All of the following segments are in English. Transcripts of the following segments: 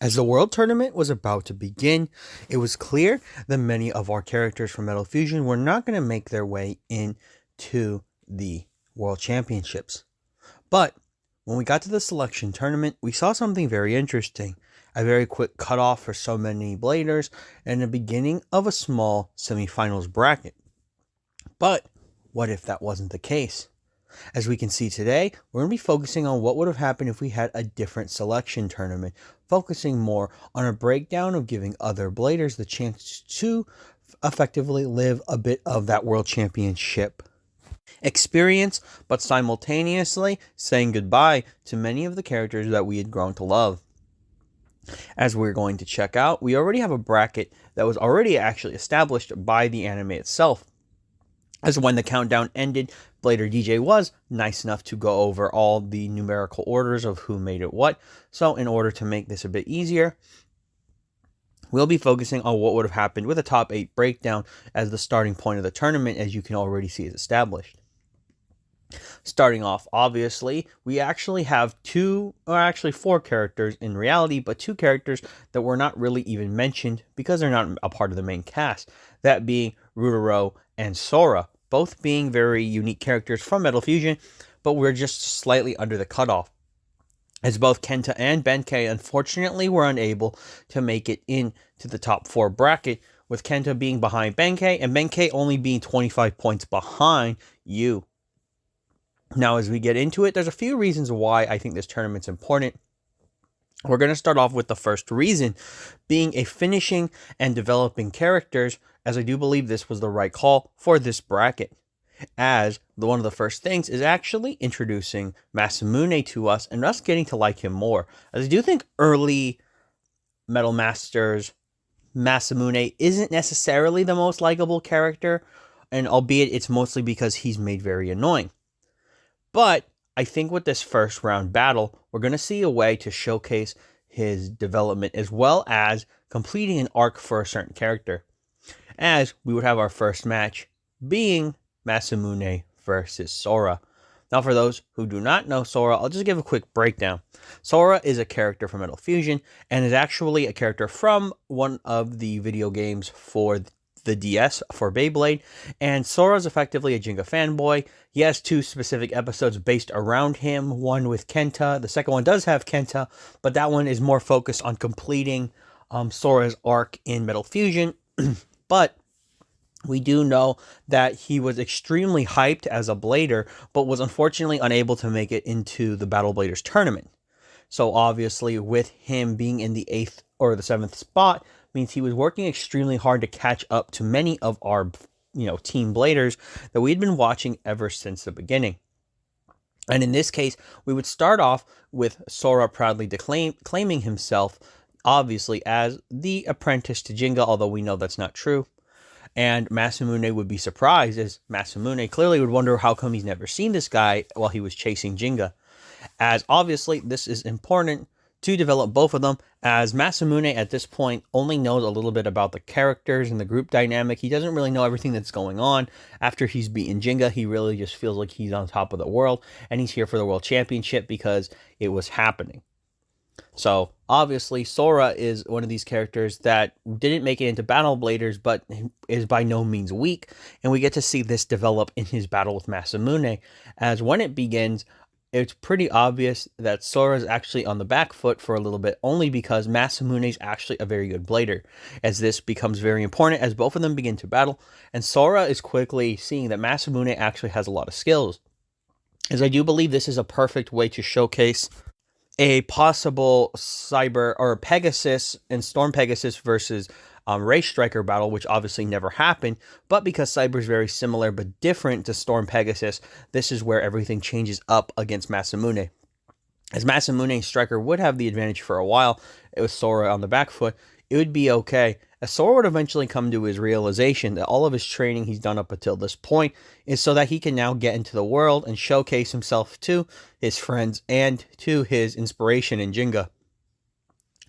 As the World Tournament was about to begin, it was clear that many of our characters from Metal Fusion were not going to make their way into the World Championships. But when we got to the selection tournament, we saw something very interesting. A very quick cutoff for so many bladers and the beginning of a small semifinals bracket. But what if that wasn't the case? As we can see today, we're going to be focusing on what would have happened if we had a different selection tournament, focusing more on a breakdown of giving other bladers the chance to effectively live a bit of that World Championship experience, but simultaneously saying goodbye to many of the characters that we had grown to love. As we're going to check out, we already have a bracket that was already actually established by the anime itself. As when the countdown ended, Blader DJ was nice enough to go over all the numerical orders of who made it what. So in order to make this a bit easier, we'll be focusing on what would have happened with a top 8 breakdown as the starting point of the tournament, as you can already see is established. Starting off, obviously, we actually have four characters in reality, but 2 characters that were not really even mentioned because they're not a part of the main cast. That being Rudo and Sora, both being very unique characters from Metal Fusion, but we're just slightly under the cutoff. As both Kenta and Benkei unfortunately were unable to make it into the top 4 bracket, with Kenta being behind Benkei and Benkei only being 25 points behind you. Now, as we get into it, there's a few reasons why I think this tournament's important. We're going to start off with the first reason, being a finishing and developing characters, as I do believe this was the right call for this bracket. As one of the first things is actually introducing Masamune to us and us getting to like him more. As I do think early Metal Masters Masamune isn't necessarily the most likable character, and albeit it's mostly because he's made very annoying. But I think with this first round battle, we're going to see a way to showcase his development as well as completing an arc for a certain character. As we would have our first match being Masamune versus Sora. Now, for those who do not know Sora, I'll just give a quick breakdown. Sora is a character from Metal Fusion and is actually a character from one of the video games for the DS for Beyblade, and Sora's effectively a Jenga fanboy. He has 2 specific episodes based around him, one with Kenta. The second one does have Kenta, but that one is more focused on completing Sora's arc in Metal Fusion. But we do know that he was extremely hyped as a blader, but was unfortunately unable to make it into the Battle Bladers tournament. So obviously, with him being in the 8th or the 7th spot, means he was working extremely hard to catch up to many of our, team bladers that we'd been watching ever since the beginning. And in this case, we would start off with Sora proudly claiming himself, obviously, as the apprentice to Jenga, although we know that's not true. And Masamune would be surprised, as Masamune clearly would wonder how come he's never seen this guy while he was chasing Jenga. As obviously, this is important to develop both of them, as Masamune at this point only knows a little bit about the characters and the group dynamic. He doesn't really know everything that's going on. After he's beaten Jenga, he really just feels like he's on top of the world, and he's here for the World Championship because it was happening. So, obviously, Sora is one of these characters that didn't make it into Battle Bladers, but is by no means weak, and we get to see this develop in his battle with Masamune, as when it begins, it's pretty obvious that Sora is actually on the back foot for a little bit, only because Masamune is actually a very good blader, as this becomes very important as both of them begin to battle, and Sora is quickly seeing that Masamune actually has a lot of skills, as I do believe this is a perfect way to showcase a possible Cyber or Pegasus and Storm Pegasus versus Race Striker battle, which obviously never happened, but because Cyber is very similar but different to Storm Pegasus, this is where everything changes up against Masamune. As Masamune and Striker would have the advantage for a while, it was Sora on the back foot, it would be okay, as Sora would eventually come to his realization that all of his training he's done up until this point is so that he can now get into the world and showcase himself to his friends and to his inspiration in Jenga,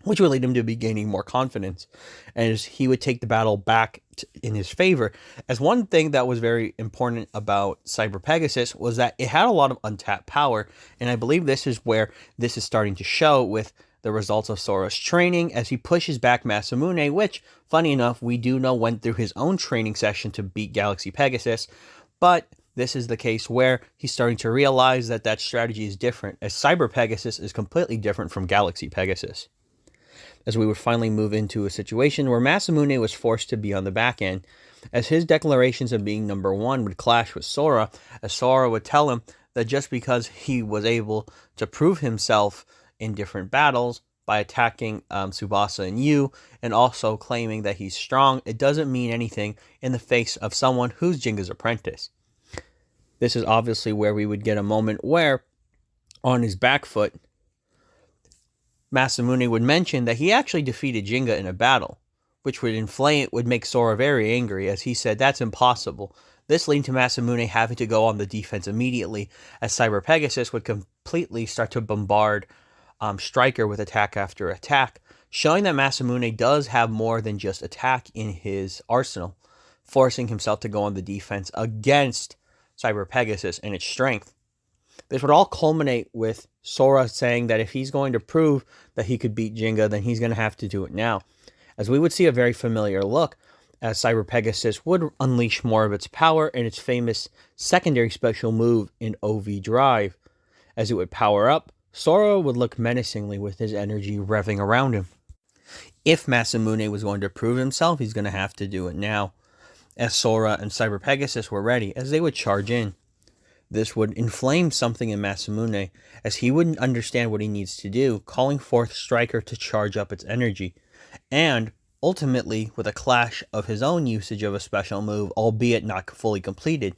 which would lead him to be gaining more confidence, as he would take the battle back in his favor. As one thing that was very important about Cyber Pegasus was that it had a lot of untapped power, and I believe this is where this is starting to show with the results of Sora's training as he pushes back Masamune, which, funny enough, we do know went through his own training session to beat Galaxy Pegasus, but this is the case where he's starting to realize that that strategy is different, as Cyber Pegasus is completely different from Galaxy Pegasus. As we would finally move into a situation where Masamune was forced to be on the back end, as his declarations of being number one would clash with Sora, as Sora would tell him that just because he was able to prove himself in different battles by attacking Subasa and Yu, and also claiming that he's strong, it doesn't mean anything in the face of someone who's Jinga's apprentice. This is obviously where we would get a moment where, on his back foot, Masamune would mention that he actually defeated Jinga in a battle, which would make Sora very angry, as he said that's impossible. This leading to Masamune having to go on the defense immediately, as Cyber Pegasus would completely start to bombard Striker with attack after attack, showing that Masamune does have more than just attack in his arsenal, forcing himself to go on the defense against Cyber Pegasus and its strength. This would all culminate with Sora saying that if he's going to prove that he could beat Jinga, then he's going to have to do it now, as we would see a very familiar look as Cyber Pegasus would unleash more of its power in its famous secondary special move in OV Drive. As it would power up, Sora would look menacingly with his energy revving around him. If Masamune was going to prove himself, he's going to have to do it now, as Sora and Cyber Pegasus were ready, as they would charge in. This would inflame something in Masamune, as he wouldn't understand what he needs to do, calling forth Striker to charge up its energy, and ultimately with a clash of his own usage of a special move, albeit not fully completed,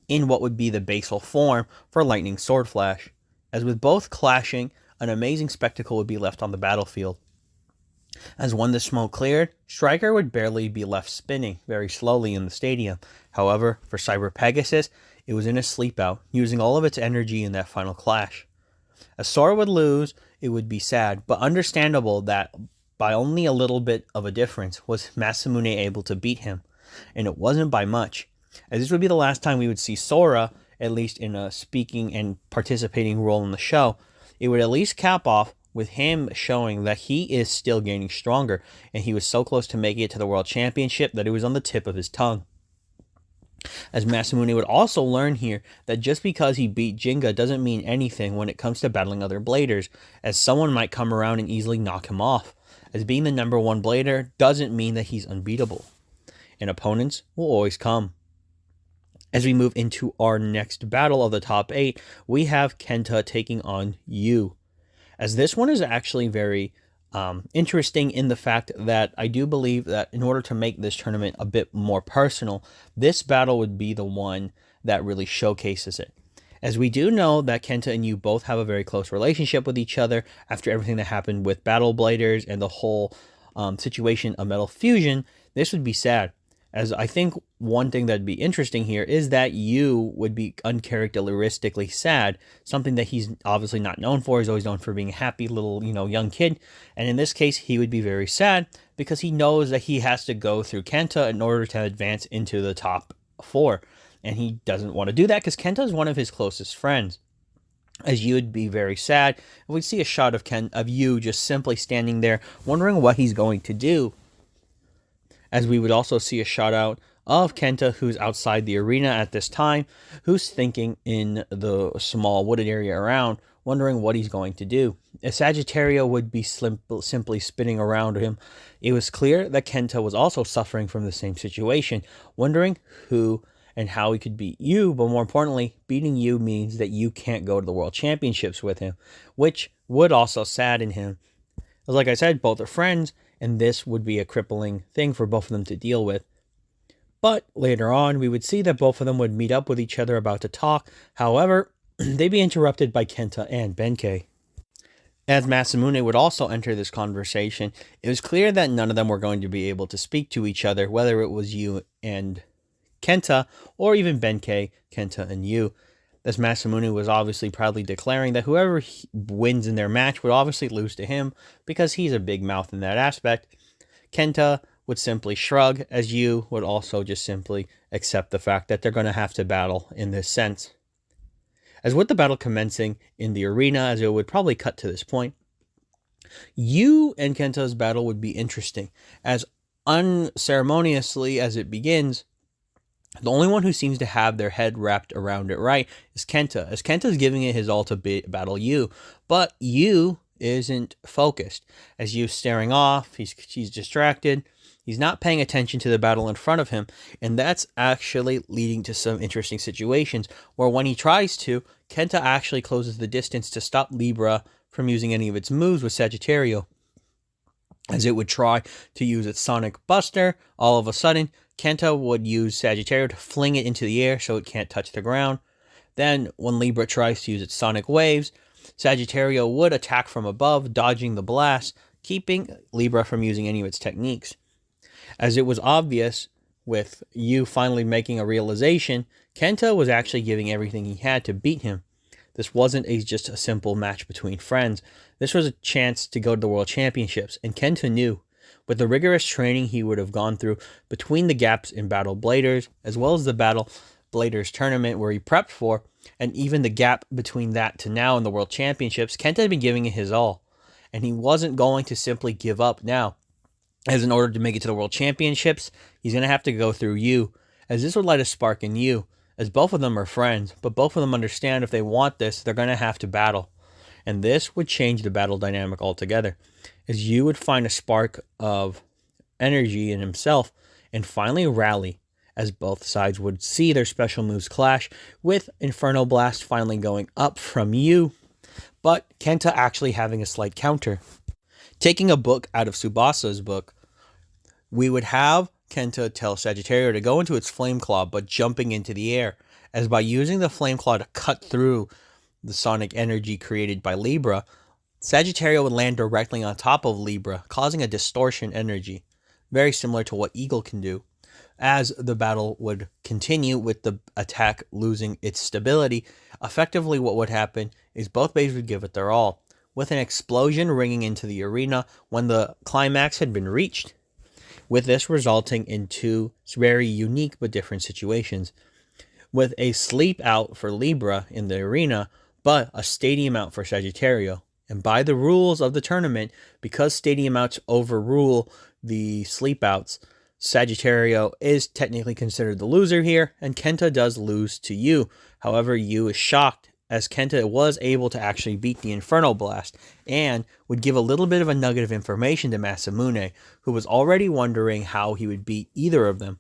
in what would be the basal form for Lightning Sword Flash. As with both clashing, an amazing spectacle would be left on the battlefield. As when the smoke cleared, Striker would barely be left spinning very slowly in the stadium. However, for Cyber Pegasus, it was in a sleep out, using all of its energy in that final clash. As Sora would lose, it would be sad, but understandable that by only a little bit of a difference was Masamune able to beat him, and it wasn't by much, as this would be the last time we would see Sora, at least in a speaking and participating role in the show. It would at least cap off with him showing that he is still gaining stronger, and he was so close to making it to the World Championship that it was on the tip of his tongue. As Masamune would also learn here that just because he beat Jinga doesn't mean anything when it comes to battling other bladers, as someone might come around and easily knock him off, as being the number one blader doesn't mean that he's unbeatable, and opponents will always come. As we move into our next battle of the top 8, we have Kenta taking on Yu, as this one is actually very interesting in the fact that I do believe that in order to make this tournament a bit more personal, this battle would be the one that really showcases it. As we do know that Kenta and Yu both have a very close relationship with each other after everything that happened with Battle Bladers and the whole situation of Metal Fusion, this would be sad. As I think one thing that'd be interesting here is that Yu would be uncharacteristically sad, something that he's obviously not known for. He's always known for being a happy little, young kid. And in this case, he would be very sad because he knows that he has to go through Kenta in order to advance into the top 4. And he doesn't want to do that because Kenta is one of his closest friends. As Yu would be very sad, we'd see a shot of Yu just simply standing there, wondering what he's going to do. As we would also see a shot out of Kenta, who's outside the arena at this time, who's thinking in the small wooded area around, wondering what he's going to do. As Sagittario would be simply spinning around him, it was clear that Kenta was also suffering from the same situation, wondering who and how he could beat Yu, but more importantly, beating Yu means that Yu can't go to the World Championships with him, which would also sadden him. As like I said, both are friends, and this would be a crippling thing for both of them to deal with. But later on, we would see that both of them would meet up with each other about to talk. However, they'd be interrupted by Kenta and Benkei. As Masamune would also enter this conversation, it was clear that none of them were going to be able to speak to each other, whether it was Yu and Kenta, or even Benkei, Kenta, and Yu. As Masamune was obviously proudly declaring that whoever wins in their match would obviously lose to him because he's a big mouth in that aspect. Kenta would simply shrug, as Yu would also just simply accept the fact that they're going to have to battle in this sense. As with the battle commencing in the arena, as it would probably cut to this point, You and Kenta's battle would be interesting, as unceremoniously as it begins, the only one who seems to have their head wrapped around it right is Kenta, as Kenta's giving it his all to battle you, but you isn't focused, as Yu's staring off, he's distracted, he's not paying attention to the battle in front of him, and that's actually leading to some interesting situations, where when he tries to, Kenta actually closes the distance to stop Libra from using any of its moves with Sagittario. As it would try to use its Sonic Buster, all of a sudden, Kenta would use Sagittario to fling it into the air so it can't touch the ground. Then, when Libra tries to use its Sonic Waves, Sagittario would attack from above, dodging the blast, keeping Libra from using any of its techniques. As it was obvious, with Yu finally making a realization, Kenta was actually giving everything he had to beat him. This wasn't just a simple match between friends. This was a chance to go to the World Championships, and Kenta knew, with the rigorous training he would have gone through between the gaps in Battle Bladers, as well as the Battle Bladers tournament where he prepped for, and even the gap between that to now in the World Championships, Kenta had been giving it his all, and he wasn't going to simply give up now. As in order to make it to the World Championships, he's going to have to go through Yu, as this would light a spark in Yu, as both of them are friends, but both of them understand if they want this, they're going to have to battle. And this would change the battle dynamic altogether, as Yu would find a spark of energy in himself and finally rally, as both sides would see their special moves clash, with Inferno Blast finally going up from Yu, but Kenta actually having a slight counter. Taking a book out of Subasa's book, we would have Kenta tell Sagittario to go into its Flame Claw, but jumping into the air, as by using the Flame Claw to cut through the sonic energy created by Libra, Sagittario would land directly on top of Libra, causing a distortion energy, very similar to what Eagle can do. As the battle would continue with the attack losing its stability, effectively what would happen is both bases would give it their all, with an explosion ringing into the arena when the climax had been reached, with this resulting in two very unique but different situations, with a sleep out for Libra in the arena, but a stadium out for Sagittario. And by the rules of the tournament, because stadium outs overrule the sleep outs, Sagittario is technically considered the loser here, and Kenta does lose to Yu. However, Yu is shocked, as Kenta was able to actually beat the Inferno Blast, and would give a little bit of a nugget of information to Masamune, who was already wondering how he would beat either of them.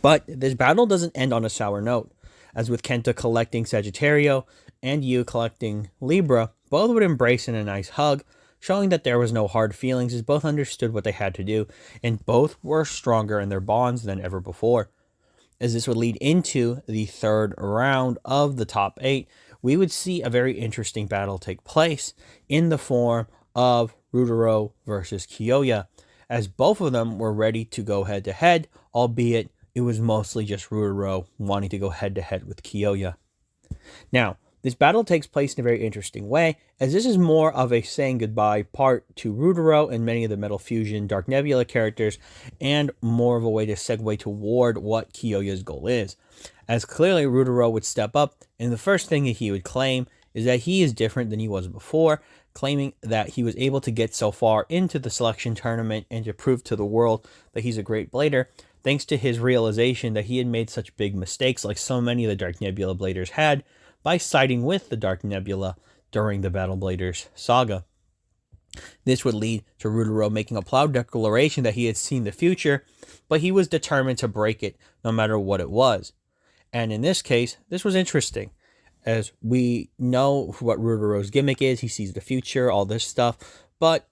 But this battle doesn't end on a sour note, as with Kenta collecting Sagittario and Yu collecting Libra, both would embrace in a nice hug, showing that there was no hard feelings, as both understood what they had to do, and both were stronger in their bonds than ever before. As this would lead into the third round of the top 8, we would see a very interesting battle take place in the form of Rudo versus Kyoya, as both of them were ready to go head-to-head, albeit it was mostly just Rudo wanting to go head-to-head with Kyoya. Now, this battle takes place in a very interesting way, as this is more of a saying goodbye part to Rudo and many of the Metal Fusion Dark Nebula characters, and more of a way to segue toward what Kyoya's goal is. As clearly Rudo would step up, and the first thing that he would claim is that he is different than he was before, claiming that he was able to get so far into the selection tournament and to prove to the world that he's a great blader, thanks to his realization that he had made such big mistakes like so many of the Dark Nebula bladers had, by siding with the Dark Nebula during the Battle Bladers saga. This would lead to Rudo making a proud declaration that he had seen the future, but he was determined to break it no matter what it was. And in this case, this was interesting, as we know what Rudo's gimmick is. He sees the future, all this stuff, but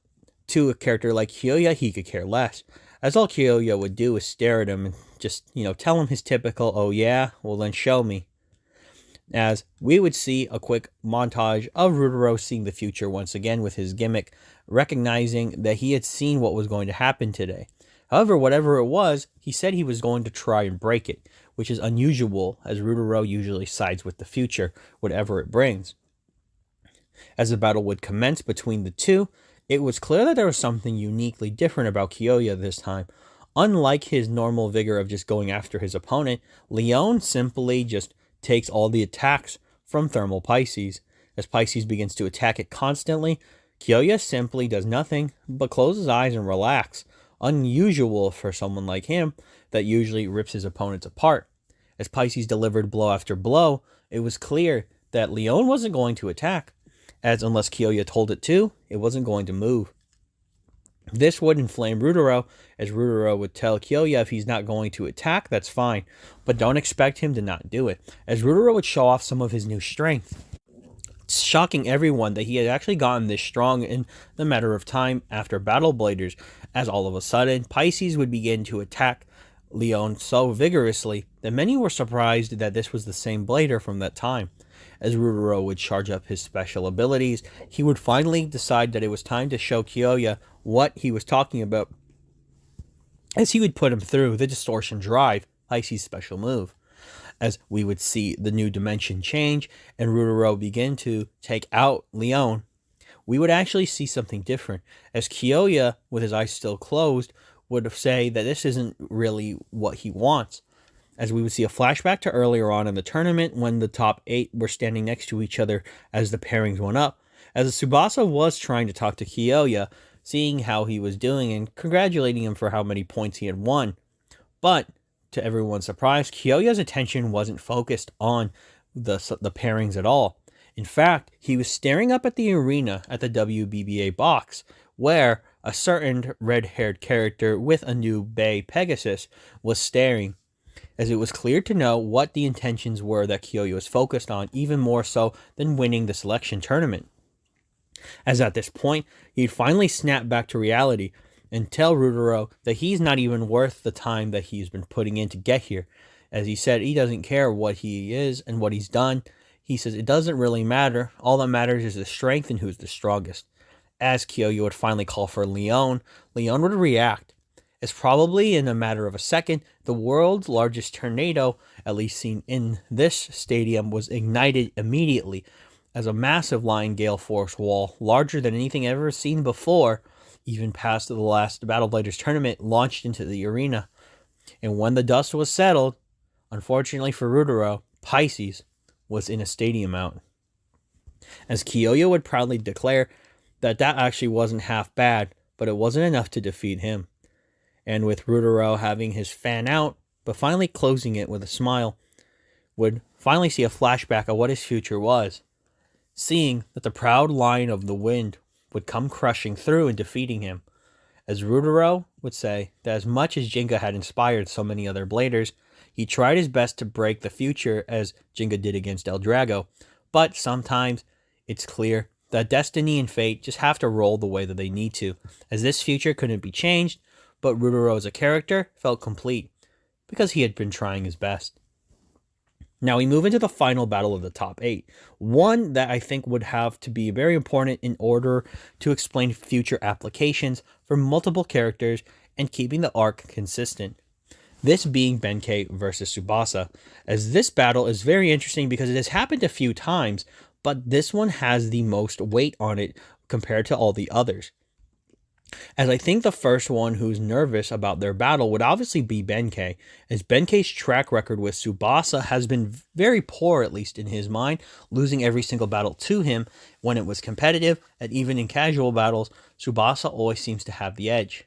to a character like Kyoya, he could care less, as all Kyoya would do is stare at him and just, tell him his typical, "Oh yeah? Well then show me." As we would see a quick montage of Rudo seeing the future once again with his gimmick, recognizing that he had seen what was going to happen today. However, whatever it was, he said he was going to try and break it, which is unusual, as Rudo usually sides with the future, whatever it brings. As the battle would commence between the two, it was clear that there was something uniquely different about Kyoya this time. Unlike his normal vigor of just going after his opponent, Leon simply just takes all the attacks from Thermal Pisces. As Pisces begins to attack it constantly, Kyoya simply does nothing but close his eyes and relax, unusual for someone like him that usually rips his opponents apart. As Pisces delivered blow after blow, it was clear that Leon wasn't going to attack, as unless Kyoya told it to, it wasn't going to move. This would inflame Rudo, as Rudo would tell Kyoya if he's not going to attack, that's fine, but don't expect him to not do it, as Rudo would show off some of his new strength, shocking everyone that he had actually gotten this strong in the matter of time after Battle Bladers, as all of a sudden, Pisces would begin to attack Leon so vigorously that many were surprised that this was the same Blader from that time. As Rudo would charge up his special abilities, he would finally decide that it was time to show Kyoya what he was talking about, as he would put him through the Distortion Drive, Pisces' special move. As we would see the new dimension change and Rudo begin to take out Leon, we would actually see something different, as Kyoya, with his eyes still closed, would say that this isn't really what he wants, as we would see a flashback to earlier on in the tournament when the top 8 were standing next to each other as the pairings went up, as Subasa was trying to talk to Kyoya, seeing how he was doing and congratulating him for how many points he had won. But to everyone's surprise, Kyoya's attention wasn't focused on the pairings at all. In fact, he was staring up at the arena at the WBBA box, where a certain red-haired character with a new Bay Pegasus was staring, as it was clear to know what the intentions were that Kyoya was focused on, even more so than winning the selection tournament. As at this point, he'd finally snap back to reality and tell Rudo that he's not even worth the time that he's been putting in to get here. As he said, he doesn't care what he is and what he's done. He says it doesn't really matter. All that matters is the strength and who's the strongest. As Kyoya would finally call for Leon, Leon would react. As probably in a matter of a second, the world's largest tornado, at least seen in this stadium, was ignited immediately, as a massive Lion Gale Force wall, larger than anything ever seen before, even past the last Battle Bladers tournament, launched into the arena. And when the dust was settled, unfortunately for Rudo, Pisces was in a stadium out. As Kyoya would proudly declare that actually wasn't half bad, but it wasn't enough to defeat him. And with Rudo having his fan out, but finally closing it with a smile, would finally see a flashback of what his future was, seeing that the proud line of the wind would come crushing through and defeating him. As Rudo would say that as much as Jinga had inspired so many other Bladers, he tried his best to break the future as Jinga did against El Drago, but sometimes it's clear that destiny and fate just have to roll the way that they need to, as this future couldn't be changed, but Rudo as a character felt complete, because he had been trying his best. Now we move into the final battle of the top 8, one that I think would have to be very important in order to explain future applications for multiple characters and keeping the arc consistent. This being Benkei versus Subasa, as this battle is very interesting because it has happened a few times, but this one has the most weight on it compared to all the others. As I think the first one who's nervous about their battle would obviously be Benkei, as Benkei's track record with Subasa has been very poor, at least in his mind, losing every single battle to him when it was competitive, and even in casual battles, Subasa always seems to have the edge.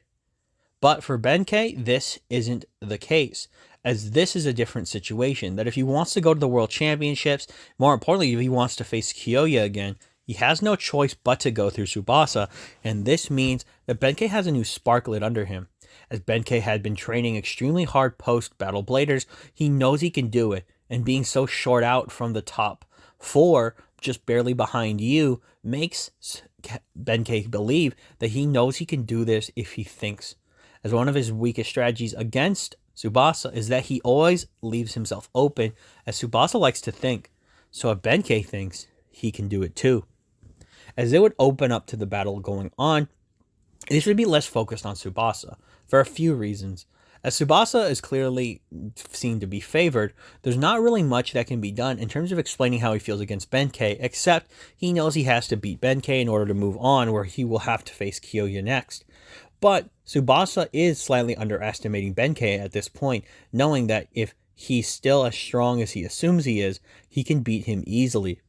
But for Benkei, this isn't the case, as this is a different situation, that if he wants to go to the World Championships, more importantly, if he wants to face Kyoya again, he has no choice but to go through Subasa, and this means that Benkei has a new spark lit under him. As Benkei had been training extremely hard post-Battle Bladers, he knows he can do it, and being so short out from the top 4, just barely behind you, makes Benkei believe that he knows he can do this if he thinks. As one of his weakest strategies against Subasa is that he always leaves himself open, as Subasa likes to think. So if Benkei thinks, he can do it too. As it would open up to the battle going on, this would be less focused on Subasa, for a few reasons. As Subasa is clearly seen to be favored, there's not really much that can be done in terms of explaining how he feels against Benkei, except he knows he has to beat Benkei in order to move on, where he will have to face Kyoya next. But Subasa is slightly underestimating Benkei at this point, knowing that if he's still as strong as he assumes he is, he can beat him easily.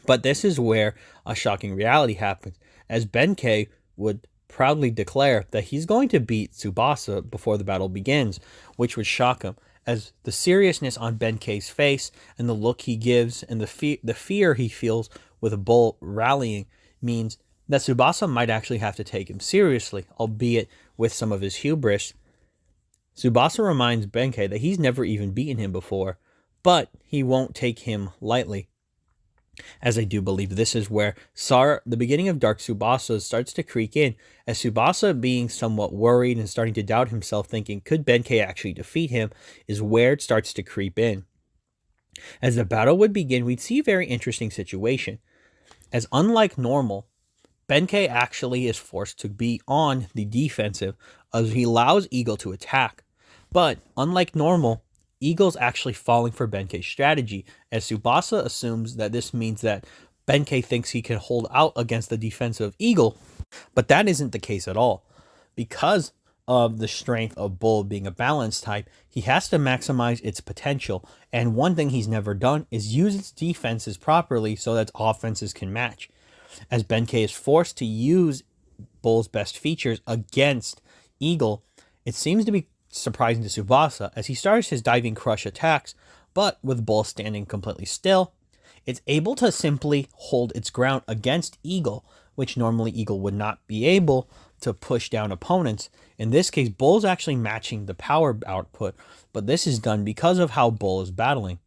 But this is where a shocking reality happens, as Benkei would proudly declare that he's going to beat Subasa before the battle begins, which would shock him, as the seriousness on Benkei's face and the look he gives and the fear he feels with Bull rallying means that Subasa might actually have to take him seriously, albeit with some of his hubris. Subasa reminds Benkei that he's never even beaten him before, but he won't take him lightly, as I do believe this is where the beginning of Dark Subasa starts to creak in, as Subasa, being somewhat worried and starting to doubt himself, thinking, could Benkei actually defeat him, is where it starts to creep in. As the battle would begin, we'd see a very interesting situation, as unlike normal, Benkei actually is forced to be on the defensive as he allows Eagle to attack. But unlike normal, Eagle's actually falling for Benkei's strategy, as Subasa assumes that this means that Benkei thinks he can hold out against the defensive Eagle, but that isn't the case at all. Because of the strength of Bull being a balanced type, he has to maximize its potential, and one thing he's never done is use its defenses properly so that its offenses can match. As Benkei is forced to use Bull's best features against Eagle, it seems to be surprising to Subasa as he starts his diving crush attacks, but with Bull standing completely still, it's able to simply hold its ground against Eagle, which normally Eagle would not be able to push down opponents. In this case, Bull's actually matching the power output, but this is done because of how Bull is battling.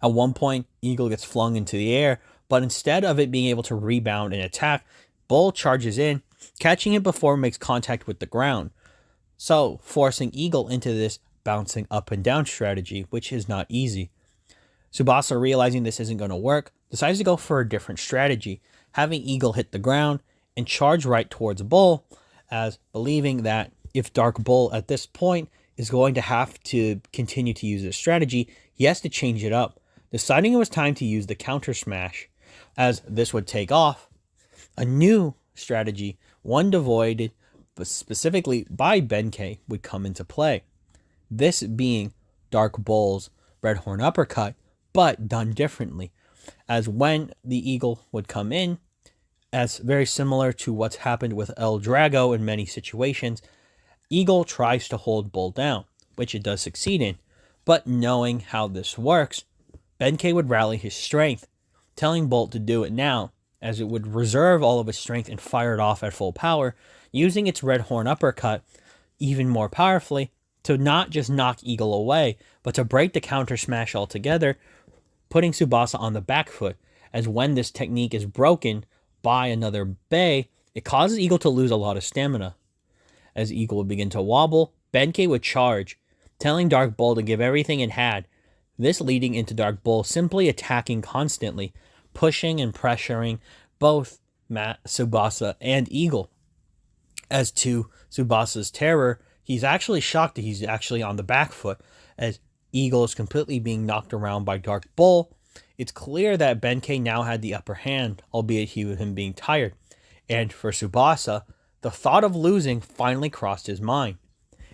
At one point, Eagle gets flung into the air, but instead of it being able to rebound and attack, Bull charges in, catching it before it makes contact with the ground, so forcing Eagle into this bouncing up and down strategy, which is not easy. Subasa, realizing this isn't going to work, decides to go for a different strategy, having Eagle hit the ground and charge right towards Bull, as believing that if Dark Bull at this point is going to have to continue to use this strategy, he has to change it up, deciding it was time to use the counter smash, as this would take off. A new strategy, one devoid but specifically by Benkei, would come into play. This being Dark Bull's Red Horn Uppercut, but done differently, as when the Eagle would come in, as very similar to what's happened with El Drago in many situations, Eagle tries to hold Bull down, which it does succeed in, but knowing how this works, Benkei would rally his strength, telling Bull to do it now, as it would reserve all of its strength and fire it off at full power, using its Red Horn Uppercut even more powerfully to not just knock Eagle away, but to break the counter smash altogether, putting Subasa on the back foot, as when this technique is broken by another Bay, it causes Eagle to lose a lot of stamina. As Eagle would begin to wobble, Benkei would charge, telling Dark Bull to give everything it had, this leading into Dark Bull simply attacking constantly, pushing and pressuring both Subasa and Eagle. As to Subasa's terror, he's actually shocked that he's actually on the back foot, as Eagle is completely being knocked around by Dark Bull. It's clear that Benkei now had the upper hand, albeit him being tired, and for Subasa, the thought of losing finally crossed his mind.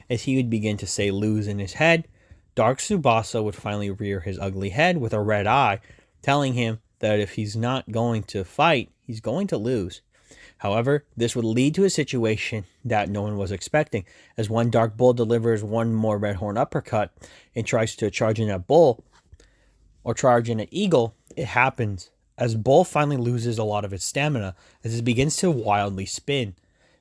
As he would begin to say lose in his head, Dark Subasa would finally rear his ugly head with a red eye, telling him that if he's not going to fight, he's going to lose. However, this would lead to a situation that no one was expecting, as when Dark Bull delivers one more Red Horn Uppercut and tries to charge in at Bull, or charge in at Eagle, it happens, as Bull finally loses a lot of its stamina, as it begins to wildly spin.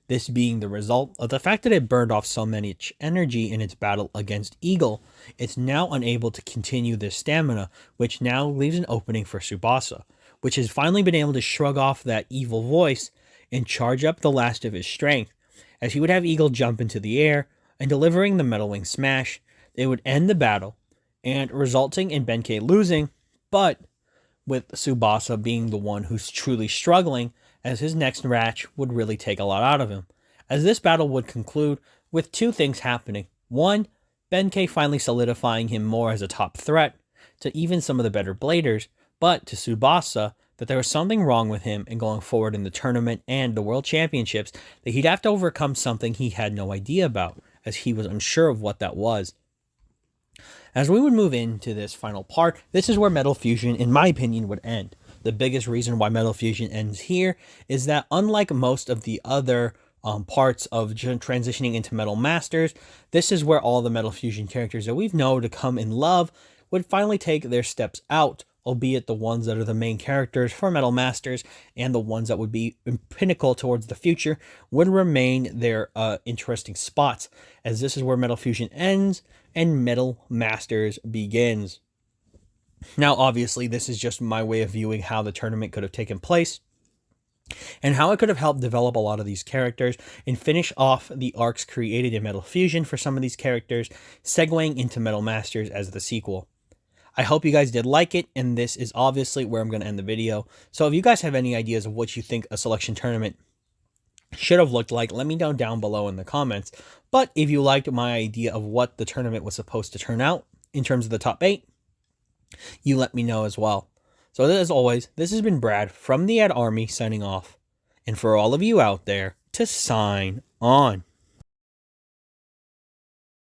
This being the result of the fact that it burned off so much energy in its battle against Eagle, it's now unable to continue this stamina, which now leaves an opening for Subasa, which has finally been able to shrug off that evil voice and charge up the last of his strength, as he would have Eagle jump into the air, and delivering the Metal Wing Smash, it would end the battle, and resulting in Benkei losing, but with Subasa being the one who's truly struggling, as his next match would really take a lot out of him. As this battle would conclude with two things happening. One, Benkei finally solidifying him more as a top threat to even some of the better bladers, but to Subasa, that there was something wrong with him in going forward in the tournament and the World Championships, that he'd have to overcome something he had no idea about, as he was unsure of what that was. As we would move into this final part, this is where Metal Fusion, in my opinion, would end. The biggest reason why Metal Fusion ends here is that unlike most of the other parts of transitioning into Metal Masters, this is where all the Metal Fusion characters that we've known to come in love would finally take their steps out, albeit the ones that are the main characters for Metal Masters and the ones that would be pinnacle towards the future would remain their interesting spots, as this is where Metal Fusion ends and Metal Masters begins. Now, obviously, this is just my way of viewing how the tournament could have taken place and how it could have helped develop a lot of these characters and finish off the arcs created in Metal Fusion for some of these characters, segueing into Metal Masters as the sequel. I hope you guys did like it, and this is obviously where I'm going to end the video. So if you guys have any ideas of what you think a selection tournament should have looked like, let me know down below in the comments. But if you liked my idea of what the tournament was supposed to turn out in terms of the top 8, you let me know as well. So as always, this has been Brad from the Ad Army signing off. And for all of you out there, to sign on.